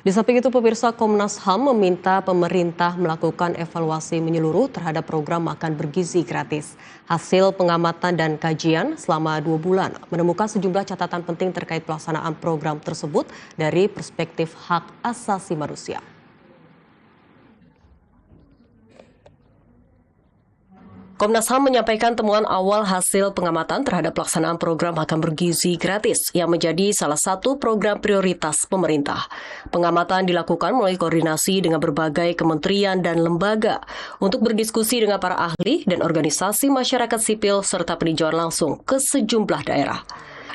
Di samping itu, pemirsa, Komnas HAM meminta pemerintah melakukan evaluasi menyeluruh terhadap program makan bergizi gratis. Hasil pengamatan dan kajian selama 2 bulan menemukan sejumlah catatan penting terkait pelaksanaan program tersebut dari perspektif hak asasi manusia. Komnas HAM menyampaikan temuan awal hasil pengamatan terhadap pelaksanaan program makan bergizi gratis yang menjadi salah satu program prioritas pemerintah. Pengamatan dilakukan melalui koordinasi dengan berbagai kementerian dan lembaga untuk berdiskusi dengan para ahli dan organisasi masyarakat sipil serta peninjauan langsung ke sejumlah daerah.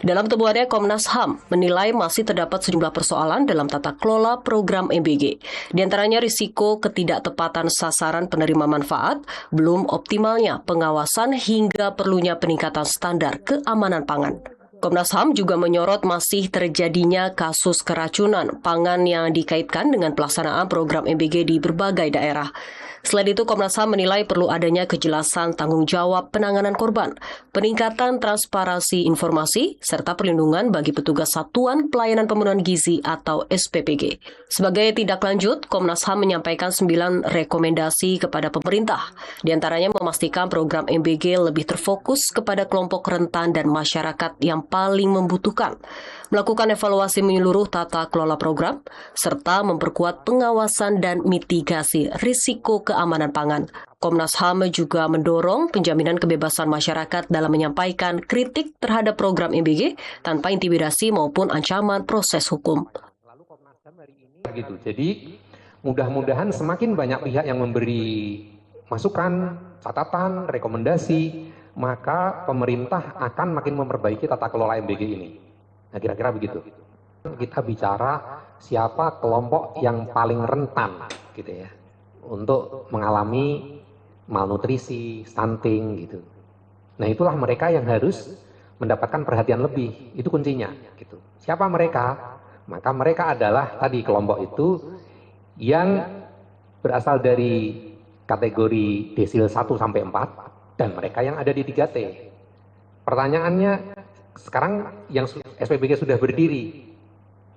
Dalam temuannya, Komnas HAM menilai masih terdapat sejumlah persoalan dalam tata kelola program MBG. Di antaranya risiko ketidaktepatan sasaran penerima manfaat, belum optimalnya pengawasan hingga perlunya peningkatan standar keamanan pangan. Komnas HAM juga menyorot masih terjadinya kasus keracunan pangan yang dikaitkan dengan pelaksanaan program MBG di berbagai daerah. Selain itu, Komnas HAM menilai perlu adanya kejelasan tanggung jawab penanganan korban, peningkatan transparansi informasi, serta perlindungan bagi petugas Satuan Pelayanan Pemenuhan Gizi atau SPPG. Sebagai tindak lanjut, Komnas HAM menyampaikan 9 rekomendasi kepada pemerintah. Di antaranya memastikan program MBG lebih terfokus kepada kelompok rentan dan masyarakat yang paling membutuhkan, melakukan evaluasi menyeluruh tata kelola program, serta memperkuat pengawasan dan mitigasi risiko keamanan pangan. Komnas HAM juga mendorong penjaminan kebebasan masyarakat dalam menyampaikan kritik terhadap program MBG tanpa intimidasi maupun ancaman proses hukum. Jadi mudah-mudahan semakin banyak pihak yang memberi masukan, catatan, rekomendasi, maka pemerintah akan makin memperbaiki tata kelola MBG ini. Nah, kira-kira begitu. Kita bicara siapa kelompok yang paling rentan gitu ya untuk mengalami malnutrisi, stunting gitu. Nah, itulah mereka yang harus mendapatkan perhatian lebih. Itu kuncinya gitu. Siapa mereka? Maka mereka adalah tadi kelompok itu yang berasal dari kategori desil 1 sampai 4 dan mereka yang ada di 3T. Pertanyaannya, sekarang yang SPBG sudah berdiri,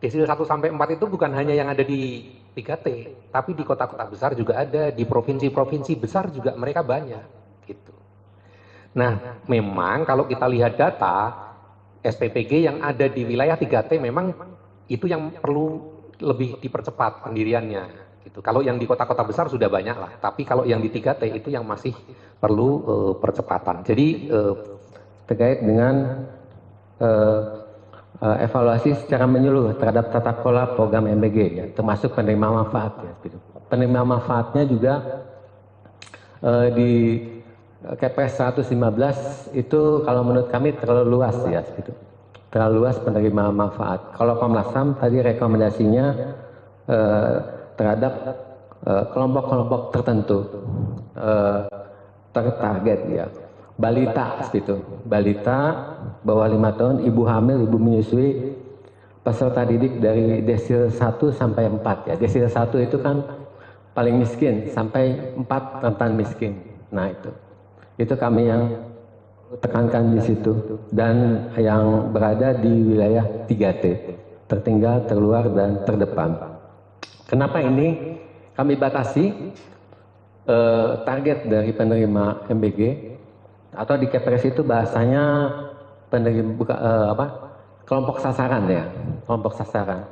desil 1 sampai 4 itu bukan hanya yang ada di 3T, tapi di kota-kota besar juga ada, di provinsi-provinsi besar juga mereka banyak gitu. Nah, memang kalau kita lihat data SPPG yang ada di wilayah 3T memang itu yang perlu lebih dipercepat pendiriannya gitu. Kalau yang di kota-kota besar sudah banyak lah, tapi kalau yang di 3T itu yang masih perlu percepatan. Jadi terkait dengan evaluasi secara menyeluruh terhadap tata kelola program MBG ya, termasuk penerima manfaat ya, gitu. Penerima manfaatnya juga di Kepres 115 itu kalau menurut kami terlalu luas ya, gitu. Terlalu luas penerima manfaat. Kalau Komnas HAM tadi rekomendasinya terhadap kelompok-kelompok tertentu tertarget ya. Balita gitu, balita bawah 5 tahun, ibu hamil, ibu menyusui, peserta didik dari desil 1 sampai 4 ya. Desil 1 itu kan paling miskin, sampai 4 rentan miskin. Nah itu kami yang tekankan di situ, dan yang berada di wilayah 3T, tertinggal, terluar, dan terdepan. Kenapa ini kami batasi target dari penerima MBG, atau di Kepres itu bahasanya penerima kelompok sasaran ya, kelompok sasaran.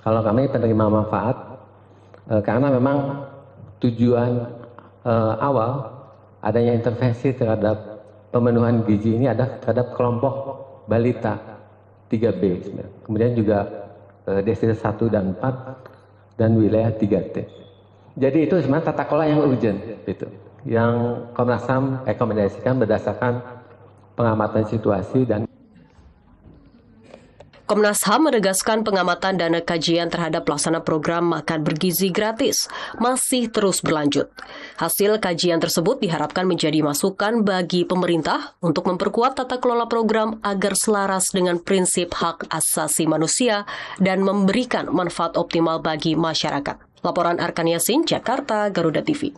Kalau kami penerima manfaat, karena memang tujuan awal adanya intervensi terhadap pemenuhan gizi ini ada terhadap kelompok balita 3B, kemudian juga desil 1 dan 4 dan wilayah 3T. Jadi itu sebenarnya tata kelola yang urgent gitu, yang Komnas HAM rekomendasikan berdasarkan pengamatan situasi. Dan Komnas HAM menegaskan pengamatan dan kajian terhadap pelaksanaan program makan bergizi gratis masih terus berlanjut. Hasil kajian tersebut diharapkan menjadi masukan bagi pemerintah untuk memperkuat tata kelola program agar selaras dengan prinsip hak asasi manusia dan memberikan manfaat optimal bagi masyarakat. Laporan Arkan Yasin, Jakarta, Garuda TV.